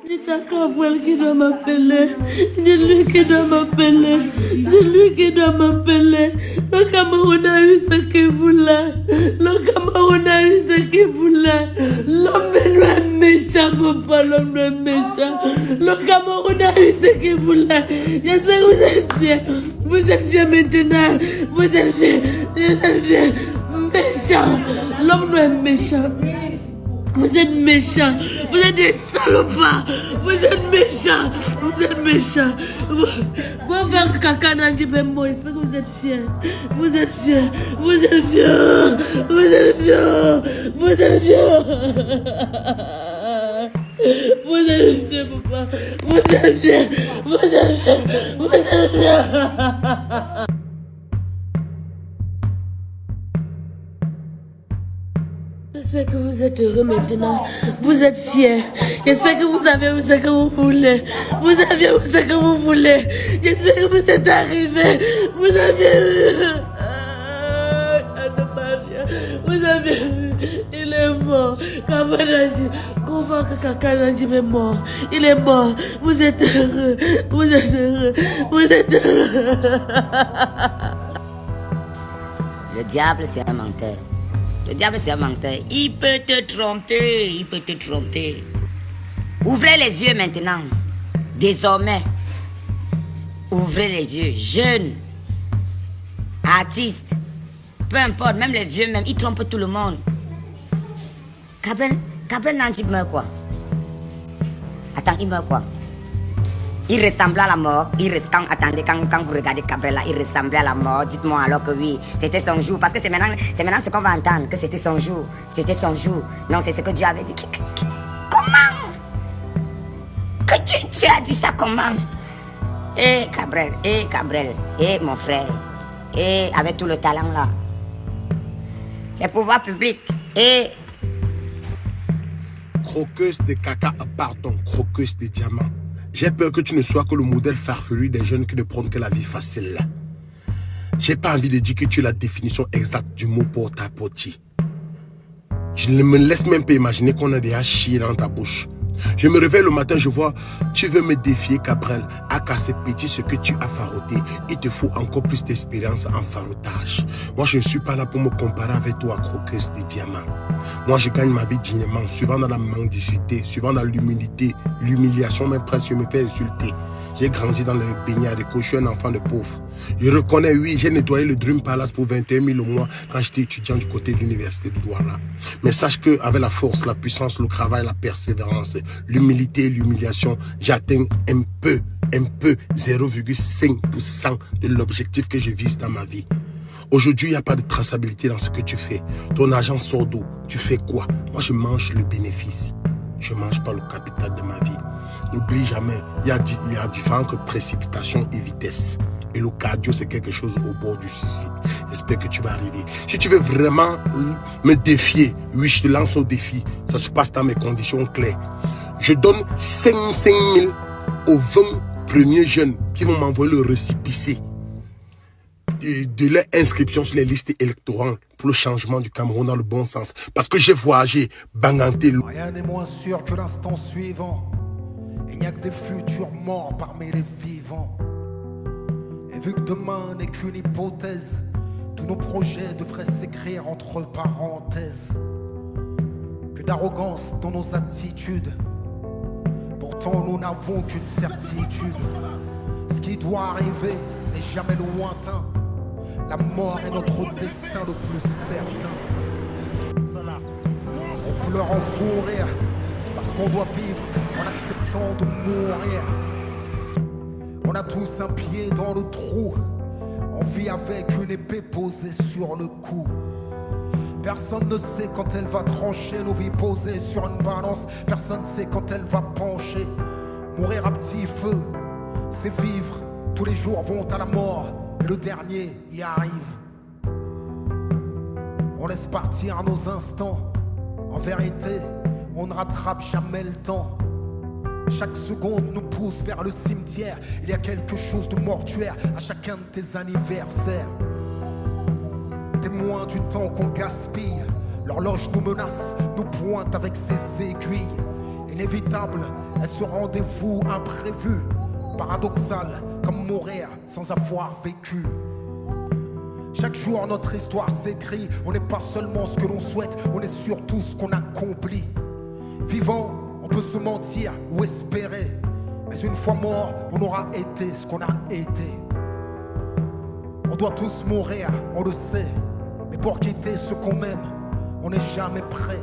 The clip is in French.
C'est à Cabrel qui doit m'appeler. C'est lui qui doit m'appeler. C'est lui qui doit m'appeler. Le Cameroun a eu ce qu'il voulait. Le Cameroun a eu ce qu'il voulait. L'homme est méchant, papa. L'homme est méchant. Le Cameroun a eu ce qu'il voulait. J'espère que vous êtes bien. Vous êtes bien maintenant. Vous êtes bien. Vous êtes bien. Méchant. L'homme est méchant. Vous êtes méchants, vous êtes des salopards, vous êtes méchants, vous êtes méchants. Vous faire caca dans le moi, j'espère que vous êtes fiers. Vous êtes fiers, vous êtes fiers, vous êtes fiers, vous êtes fiers. Vous êtes fiers, papa, vous êtes fiers, vous êtes fiers, vous êtes fiers. J'espère que vous êtes heureux maintenant. Vous êtes fiers. J'espère que vous avez eu ce que vous voulez. Vous avez eu ce que vous voulez. J'espère que vous êtes arrivés. Vous avez eu. Vous avez eu. Il est mort. Kamanaji. Comment que Kakanaji est mort. Il est mort. Vous êtes heureux. Vous êtes heureux. Vous êtes heureux. Le diable, c'est un menteur. Le diable, c'est un menteur. Il peut te tromper. Il peut te tromper. Ouvrez les yeux maintenant. Désormais. Ouvrez les yeux. Jeunes. Artistes. Peu importe. Même les vieux, même. Ils trompent tout le monde. Cabrel Nandji meurt quoi? Attends, il meurt quoi? Il ressemblait à la mort. Attendez, quand vous regardez Cabrel là, il ressemblait à la mort. Dites-moi alors que oui, c'était son jour. Parce que c'est maintenant ce qu'on va entendre, que c'était son jour. C'était son jour. Non, c'est ce que Dieu avait dit. Comment? Que Dieu a dit ça comment? Cabrel, mon frère. Avec tout le talent là. Les pouvoirs publics. Croqueuse de caca, pardon, croqueuse de diamants. J'ai peur que tu ne sois que le modèle farfelu des jeunes qui ne prennent que la vie facile. J'ai pas envie de dire que tu es la définition exacte du mot porte-à-porte. Je ne me laisse même pas imaginer qu'on a déjà chié dans ta bouche. Je me réveille le matin, je vois, tu veux me défier, Cabrel, à casser petit ce que tu as faroté. Il te faut encore plus d'expérience en farotage. Moi, je ne suis pas là pour me comparer avec toi, croqueuse de diamants. Moi, je gagne ma vie dignement, souvent dans la mendicité, souvent dans l'humilité, l'humiliation, même presque, je me fais insulter. J'ai grandi dans le baignade, je suis un enfant de pauvre. Je reconnais, oui, j'ai nettoyé le Dream Palace pour 21 000 au mois quand j'étais étudiant du côté de l'université de Douala. Mais sache qu'avec la force, la puissance, le travail, la persévérance, l'humilité et l'humiliation, j'atteins un peu, 0,5% de l'objectif que je vise dans ma vie. Aujourd'hui, il n'y a pas de traçabilité dans ce que tu fais. Ton argent sort d'où? Tu fais quoi? Moi, je mange le bénéfice. Je ne mange pas le capital de ma vie. N'oublie jamais, il y a différentes précipitations et vitesses. Et le cardio, c'est quelque chose au bord du suicide. J'espère que tu vas arriver. Si tu veux vraiment me défier, oui, je te lance au défi. Ça se passe dans mes conditions claires. Je donne 5 000 aux 20 premiers jeunes qui vont m'envoyer le récépissé de leur inscription sur les listes électorales pour le changement du Cameroun dans le bon sens. Parce que j'ai voyagé, banganté. Rien n'est moins sûr que l'instant suivant. Il n'y a que des futurs morts parmi les vivants. Et vu que demain n'est qu'une hypothèse, tous nos projets devraient s'écrire entre parenthèses. Que d'arrogance dans nos attitudes. Pourtant nous n'avons qu'une certitude. Ce qui doit arriver n'est jamais lointain. La mort est notre destin le plus certain. On pleure en fou rire parce qu'on doit vivre en acceptant de mourir. On a tous un pied dans le trou. On vit avec une épée posée sur le cou. Personne ne sait quand elle va trancher. Nos vies posées sur une balance. Personne ne sait quand elle va pencher. Mourir à petit feu, c'est vivre. Tous les jours vont à la mort. Et le dernier y arrive. On laisse partir nos instants. En vérité, on ne rattrape jamais le temps. Chaque seconde nous pousse vers le cimetière. Il y a quelque chose de mortuaire à chacun de tes anniversaires. Témoin du temps qu'on gaspille. L'horloge nous menace, nous pointe avec ses aiguilles. Inévitable, est ce rendez-vous imprévu, paradoxal comme mourir sans avoir vécu. Chaque jour notre histoire s'écrit, on n'est pas seulement ce que l'on souhaite, on est surtout ce qu'on accomplit. Vivant, on peut se mentir ou espérer, mais une fois mort, on aura été ce qu'on a été. On doit tous mourir, on le sait, mais pour quitter ce qu'on aime, on n'est jamais prêt.